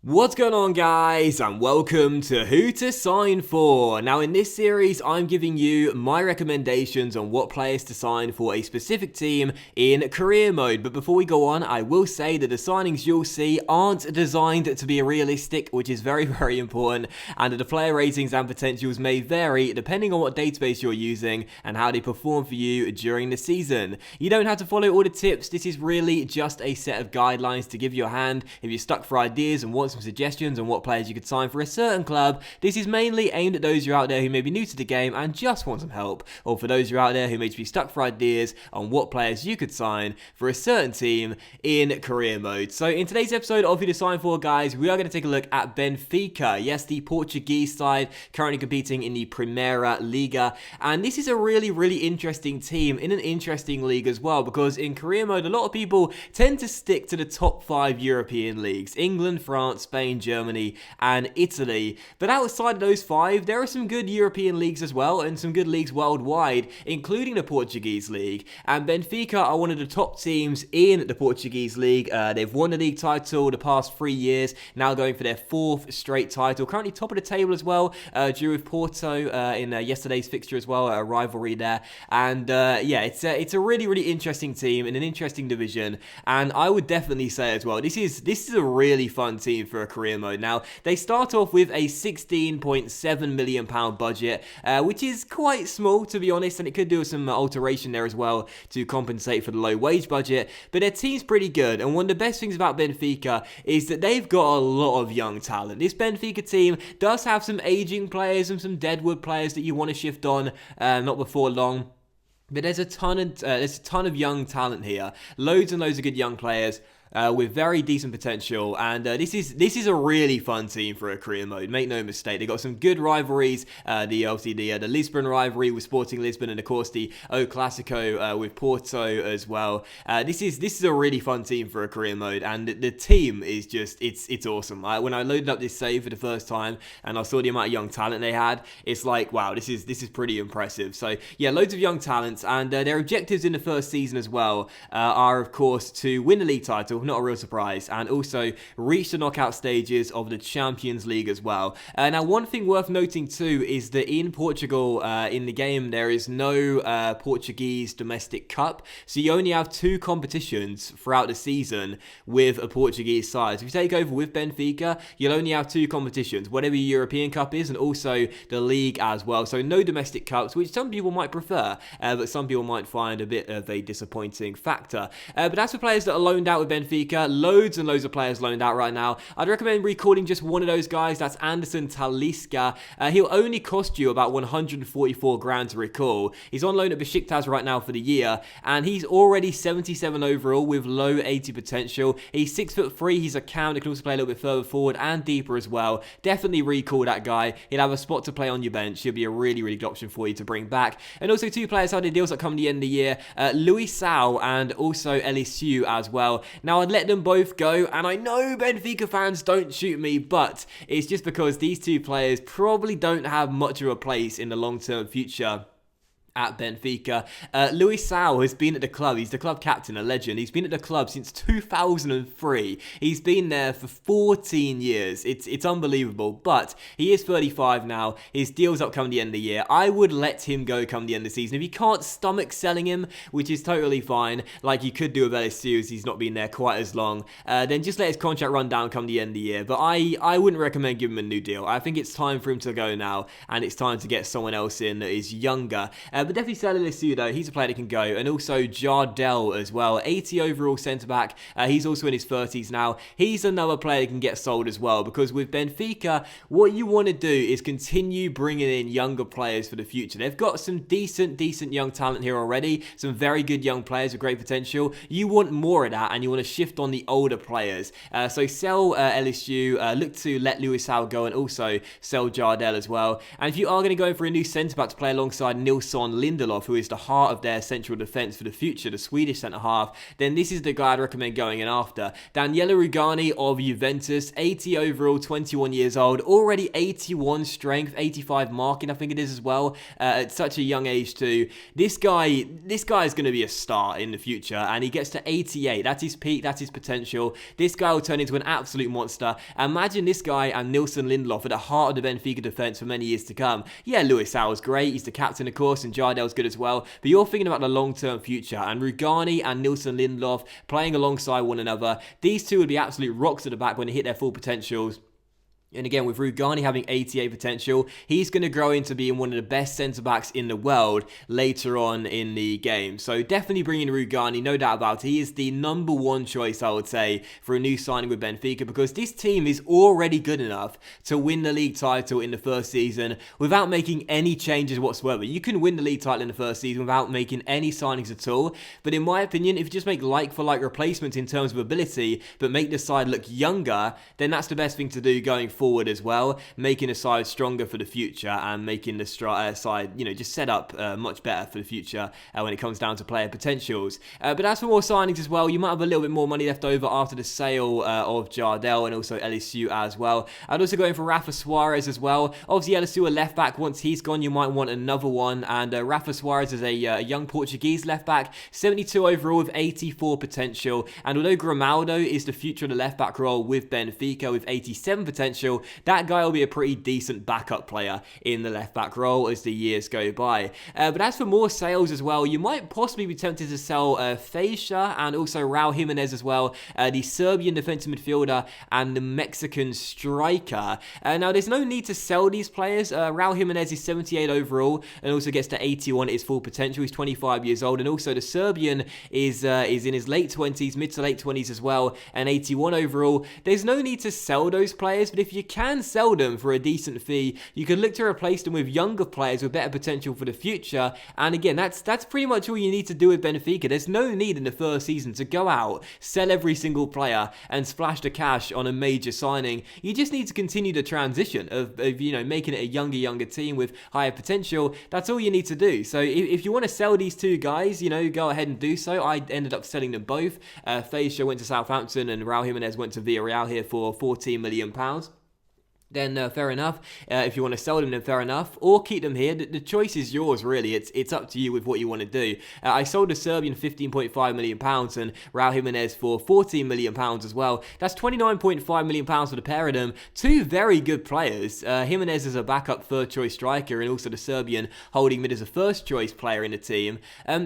What's going on, guys, and welcome to Who to Sign For. Now in this series I'm giving you my recommendations on what players to sign for a specific team in career mode. But before we go on, I will say that the signings you'll see aren't designed to be realistic, which is very important, and that the player ratings and potentials may vary depending on what database you're using and how they perform for you during the season. You don't have to follow all the tips. This is really just a set of guidelines to give you a hand if you're stuck for ideas and want some suggestions on what players you could sign for a certain club. This is mainly aimed at those who are out there who may be new to the game and just want some help, or for those who are out there who may be stuck for ideas on what players you could sign for a certain team in career mode. So in today's episode of Who to Sign For, guys, we are going to take a look at Benfica. Yes, the Portuguese side currently competing in the Primeira Liga, and this is a really interesting team in an interesting league as well, because in career mode a lot of people tend to stick to the top 5 European leagues: England, France, Spain, Germany, and Italy. But outside of those 5, there are some good European leagues as well, and some good leagues worldwide, including the Portuguese league. And Benfica are one of the top teams in the Portuguese league. They've won the league title the past 3 years, now going for their 4th straight title. Currently top of the table as well, drew with Porto in yesterday's fixture as well, a rivalry there. And yeah, it's a really interesting team in an interesting division. And I would definitely say as well, this is a really fun team for a career mode. Now, they start off with a £16.7 million budget, which is quite small, to be honest, and it could do some alteration there as well to compensate for the low wage budget, but their team's pretty good. And one of the best things about Benfica is that they've got a lot of young talent. This Benfica team does have some aging players and some deadwood players that you want to shift on not before long. But there's a ton of young talent here. Loads and loads of good young players with very decent potential, and this is a really fun team for a career mode. Make no mistake, they got some good rivalries. The Lisbon rivalry with Sporting Lisbon, and of course the O Clásico with Porto as well. This is a really fun team for a career mode, and the team is just it's awesome. When I loaded up this save for the first time and I saw the amount of young talent they had, it's like, wow, this is pretty impressive. So yeah, loads of young talents, and their objectives in the first season as well are of course to win the league title. Not a real surprise, and also reach the knockout stages of the Champions League as well. Now, one thing worth noting too is that in Portugal, in the game, there is no Portuguese domestic cup, so you only have 2 competitions throughout the season with a Portuguese side. So if you take over with Benfica, you'll only have 2 competitions, whatever your European Cup is, and also the league as well. So no domestic cups, which some people might prefer, but some people might find a bit of a disappointing factor. But that's for players that are loaned out with Benfica. Loads and loads of players loaned out right now. I'd recommend recalling just one of those guys. That's Anderson Talisca. He'll only cost you about 144 grand to recall. He's on loan at Besiktas right now for the year, and he's already 77 overall with low 80 potential. He's 6'3". He's a cam that can also play a little bit further forward and deeper as well. Definitely recall that guy. He'll have a spot to play on your bench. He'll be a really good option for you to bring back. And also 2 players had their deals that come to the end of the year, Luisao and also LSU as well. Now, I'd let them both go, and I know Benfica fans don't shoot me, but it's just because these 2 players probably don't have much of a place in the long-term future at Benfica. Luisao has been at the club. He's the club captain, a legend. He's been at the club since 2003. He's been there for 14 years. It's unbelievable, but he is 35 now. His deal's up come the end of the year. I would let him go come the end of the season. If you can't stomach selling him, which is totally fine, like you could do with LSU as he's not been there quite as long, then just let his contract run down come the end of the year. But I wouldn't recommend giving him a new deal. I think it's time for him to go now, and it's time to get someone else in that is younger. But definitely sell LSU though. He's a player that can go. And also Jardel as well. 80 overall centre-back. He's also in his 30s now. He's another player that can get sold as well, because with Benfica, what you want to do is continue bringing in younger players for the future. They've got some decent young talent here already. Some very good young players with great potential. You want more of that, and you want to shift on the older players. So sell LSU. Look to let Luisao go, and also sell Jardel as well. And if you are going to go in for a new centre-back to play alongside Nilsson Lindelof, who is the heart of their central defence for the future, the Swedish centre-half, then this is the guy I'd recommend going in after. Daniele Rugani of Juventus, 80 overall, 21 years old, already 81 strength, 85 marking, I think it is as well, at such a young age too. This guy is going to be a star in the future, and he gets to 88. That's his peak, that's his potential. This guy will turn into an absolute monster. Imagine this guy and Nilsson Lindelof at the heart of the Benfica defence for many years to come. Yeah, Luis Sau's great, he's the captain of course, and Jardel's good as well, but you're thinking about the long-term future, and Rugani and Nilsson Lindelof playing alongside one another, these two would be absolute rocks at the back when they hit their full potentials. And again, with Rugani having 88 potential, he's going to grow into being one of the best centre-backs in the world later on in the game. So definitely bring in Rugani, no doubt about it. He is the number one choice, I would say, for a new signing with Benfica, because this team is already good enough to win the league title in the first season without making any changes whatsoever. You can win the league title in the first season without making any signings at all. But in my opinion, if you just make like-for-like replacements in terms of ability, but make the side look younger, then that's the best thing to do going forward as well, making the side stronger for the future and making the side, just set up much better for the future when it comes down to player potentials. But as for more signings as well, you might have a little bit more money left over after the sale of Jardel and also LSU as well. I'd also go in for Rafa Suarez as well. Obviously, LSU a left back. Once he's gone, you might want another one. And Rafa Suarez is a young Portuguese left back, 72 overall with 84 potential. And although Grimaldo is the future of the left back role with Benfica with 87 potential, that guy will be a pretty decent backup player in the left back role as the years go by. But as for more sales as well, you might possibly be tempted to sell Fejsa and also Raul Jimenez as well, the Serbian defensive midfielder and the Mexican striker. Now, there's no need to sell these players. Raul Jimenez is 78 overall and also gets to 81 at his full potential. He's 25 years old, and also the Serbian is in his late 20s, mid to late 20s as well, and 81 overall. There's no need to sell those players, but if you can sell them for a decent fee, you can look to replace them with younger players with better potential for the future. And again, that's pretty much all you need to do with Benfica. There's no need in the first season to go out, sell every single player and splash the cash on a major signing. You just need to continue the transition of making it a younger team with higher potential. That's all you need to do. So if you want to sell these two guys, go ahead and do so. I ended up selling them both. Fejsa went to Southampton and Raul Jimenez went to Villarreal here for £14 million. Then fair enough. If you want to sell them, then fair enough. Or keep them here. The choice is yours, really. It's up to you with what you want to do. I sold a Serbian £15.5 million and Raul Jimenez for £14 million as well. That's £29.5 million for the pair of them. Two very good players. Jimenez is a backup third-choice striker and also the Serbian holding mid as a first-choice player in the team.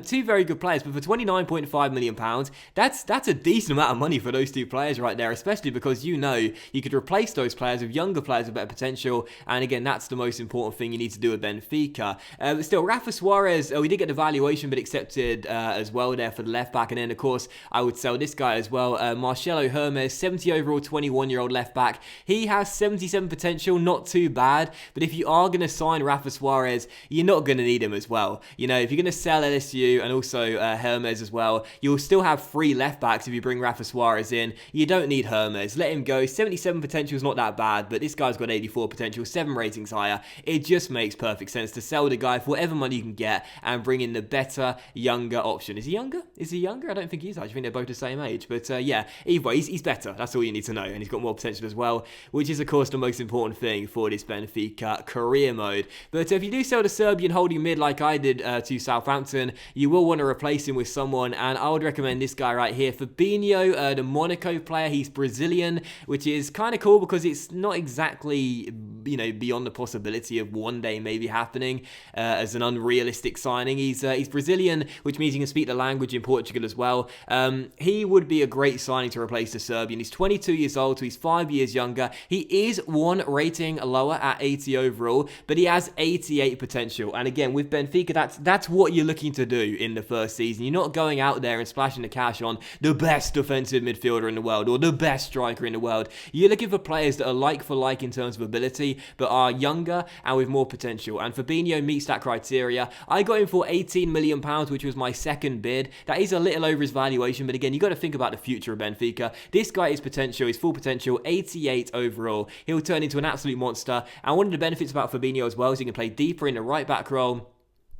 Two very good players, but for £29.5 million, that's a decent amount of money for those two players right there, especially because you could replace those players with younger players with better potential, and again, that's the most important thing you need to do with Benfica. But still, Rafa Suarez, we did get the valuation, but accepted as well there for the left back, and then of course, I would sell this guy as well, Marcelo Hermes, 70 overall, 21-year-old left back. He has 77 potential, not too bad, but if you are going to sign Rafa Suarez, you're not going to need him as well. If you're going to sell LSU and also Hermes as well, you'll still have 3 left backs if you bring Rafa Suarez in. You don't need Hermes. Let him go. 77 potential is not that bad, but this guy's got 84 potential, 7 ratings higher. It just makes perfect sense to sell the guy for whatever money you can get and bring in the better, younger option. Is he younger? I don't think he is. I think they're both the same age. But yeah, either way, he's better. That's all you need to know. And he's got more potential as well, which is, of course, the most important thing for this Benfica career mode. But if you do sell the Serbian holding mid like I did to Southampton, you will want to replace him with someone. And I would recommend this guy right here, Fabinho, the Monaco player. He's Brazilian, which is kind of cool because it's not exactly, beyond the possibility of one day maybe happening as an unrealistic signing. He's Brazilian, which means he can speak the language in Portugal as well. He would be a great signing to replace the Serbian. He's 22 years old, so he's 5 years younger. He is 1 rating lower at 80 overall, but he has 88 potential. And again, with Benfica, that's what you're looking to do in the first season. You're not going out there and splashing the cash on the best defensive midfielder in the world or the best striker in the world. You're looking for players that are like for like in terms of ability, but are younger and with more potential. And Fabinho meets that criteria. I got him for £18 million, which was my second bid. That is a little over his valuation, but again, you got to think about the future of Benfica. This guy is potential, his full potential, 88 overall. He'll turn into an absolute monster. And one of the benefits about Fabinho as well is he can play deeper in the right back role.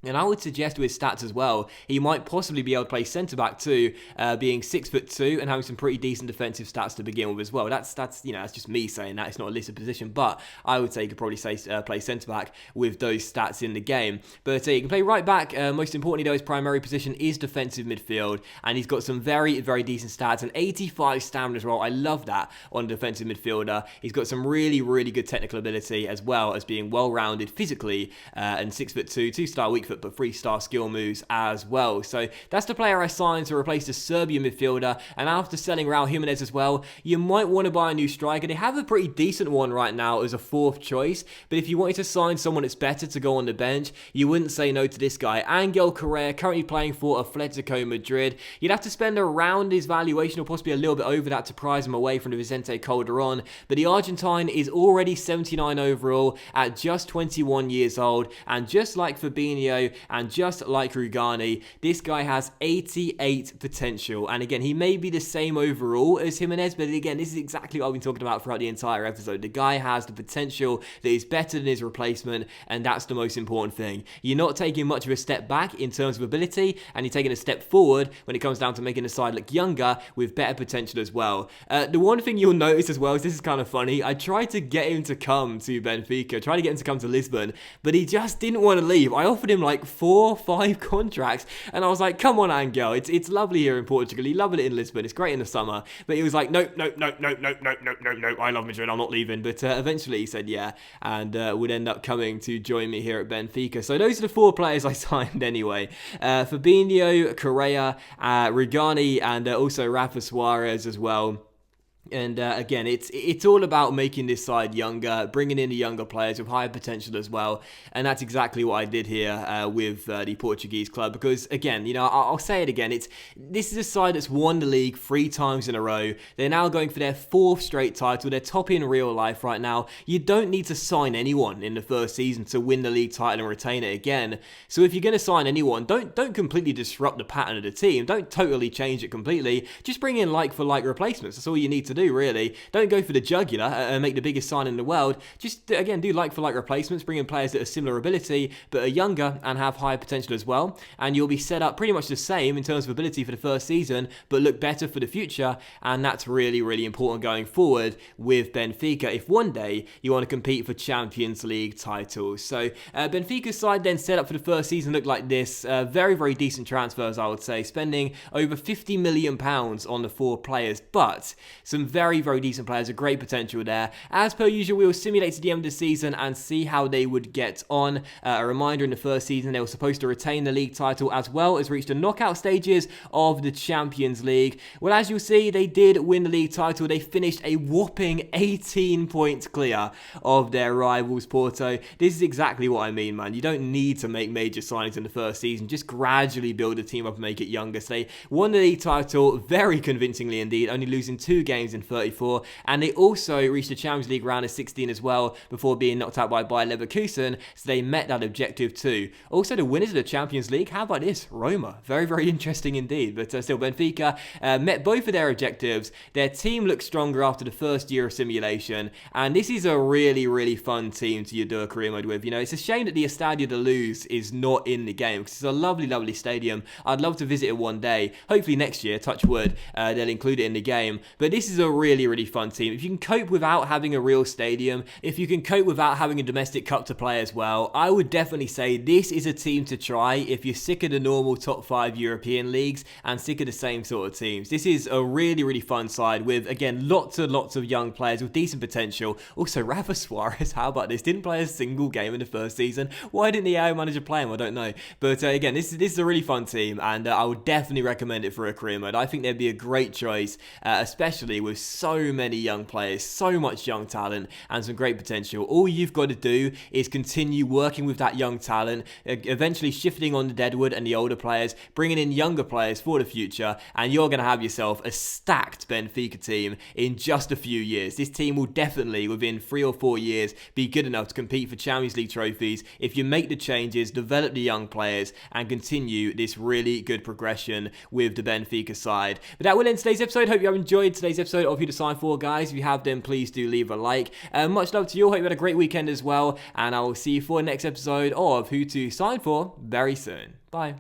And I would suggest with his stats as well, he might possibly be able to play centre-back too, being 6'2" and having some pretty decent defensive stats to begin with as well. That's that's just me saying that. It's not a listed position, but I would say he could probably play centre-back with those stats in the game. But he can play right back. Most importantly, though, his primary position is defensive midfield, and he's got some very, very decent stats. An 85 stamina as well. I love that on a defensive midfielder. He's got some really, really good technical ability as well as being well-rounded physically, and 6'2", 2-star weak foot, but 3-star skill moves as well. So that's the player I signed to replace the Serbian midfielder. And after selling Raul Jimenez as well, you might want to buy a new striker. They have a pretty decent one right now as a 4th choice, but if you wanted to sign someone that's better to go on the bench, you wouldn't say no to this guy. Angel Correa, currently playing for Atletico Madrid. You'd have to spend around his valuation, or possibly a little bit over that, to prize him away from the Vicente Calderon, but the Argentine is already 79 overall at just 21 years old, and just like Fabinho and just like Rugani, this guy has 88 potential. And again, he may be the same overall as Jimenez, but again, this is exactly what I've been talking about throughout the entire episode. The guy has the potential that is better than his replacement, and that's the most important thing. You're not taking much of a step back in terms of ability, and you're taking a step forward when it comes down to making the side look younger with better potential as well. The one thing you'll notice as well is, this is kind of funny, I tried to get him to come to Benfica, tried to get him to come to Lisbon, but he just didn't want to leave. I offered him like 4 or 5 contracts, and I was like, come on, Angel, it's lovely here in Portugal, you love it in Lisbon, it's great in the summer. But he was like, no, I love Madrid, I'm not leaving. But eventually he said yeah, and would end up coming to join me here at Benfica. So those are the 4 players I signed anyway. Fabinho, Correa, Rugani, and also Rafa Suarez as well. And again, it's all about making this side younger, bringing in the younger players with higher potential as well. And that's exactly what I did here with the Portuguese club. Because again, I'll say it again, this is a side that's won the league 3 times in a row. They're now going for their 4th straight title. They're top in real life right now. You don't need to sign anyone in the first season to win the league title and retain it again. So if you're going to sign anyone, don't completely disrupt the pattern of the team. Don't totally change it completely. Just bring in like-for-like replacements. That's all you need to do, really. Don't go for the jugular and make the biggest sign in the world. Just, again, do like-for-like replacements, bring in players that are similar ability, but are younger and have higher potential as well, and you'll be set up pretty much the same in terms of ability for the first season, but look better for the future, and that's really, really important going forward with Benfica if one day you want to compete for Champions League titles. So, Benfica's side then set up for the first season looked like this. Very, very decent transfers, I would say, spending over £50 million on the 4 players, but some very, very decent players, a great potential there. As per usual, we will simulate to the end of the season and see how they would get on. A reminder, in the first season, they were supposed to retain the league title as well as reach the knockout stages of the Champions League. Well, as you'll see, they did win the league title. They finished a whopping 18 points clear of their rivals, Porto. This is exactly what I mean, man. You don't need to make major signings in the first season. Just gradually build a team up and make it younger. So they won the league title very convincingly indeed, only losing 2 games in 34, and they also reached the Champions League round of 16 as well before being knocked out by Bayer Leverkusen, so they met that objective too. Also, the winners of the Champions League, how about this? Roma. Very, very interesting indeed, but still, Benfica met both of their objectives. Their team looked stronger after the first year of simulation, and this is a really, really fun team to do a career mode with. It's a shame that the Estadio de Luz is not in the game, because it's a lovely, lovely stadium. I'd love to visit it one day. Hopefully next year, touch wood, they'll include it in the game, but this is a really, really fun team. If you can cope without having a real stadium, if you can cope without having a domestic cup to play as well, I would definitely say this is a team to try if you're sick of the normal top 5 European leagues and sick of the same sort of teams. This is a really, really fun side with, again, lots and lots of young players with decent potential. Also, Rafa Suarez, how about this? Didn't play a single game in the first season. Why didn't the AI manager play him? I don't know. But again, this is a really fun team, and I would definitely recommend it for a career mode. I think they'd be a great choice, especially with so many young players, so much young talent, and some great potential. All you've got to do is continue working with that young talent, eventually shifting on the deadwood and the older players, bringing in younger players for the future, and you're going to have yourself a stacked Benfica team in just a few years. This team will definitely, within 3 or 4 years, be good enough to compete for Champions League trophies if you make the changes, develop the young players, and continue this really good progression with the Benfica side. But that will end today's episode. Hope you have enjoyed today's episode episode of Who to Sign For, guys. If you have, then please do leave a like. Much love to you all. Hope you had a great weekend as well. And I will see you for the next episode of Who to Sign For very soon. Bye.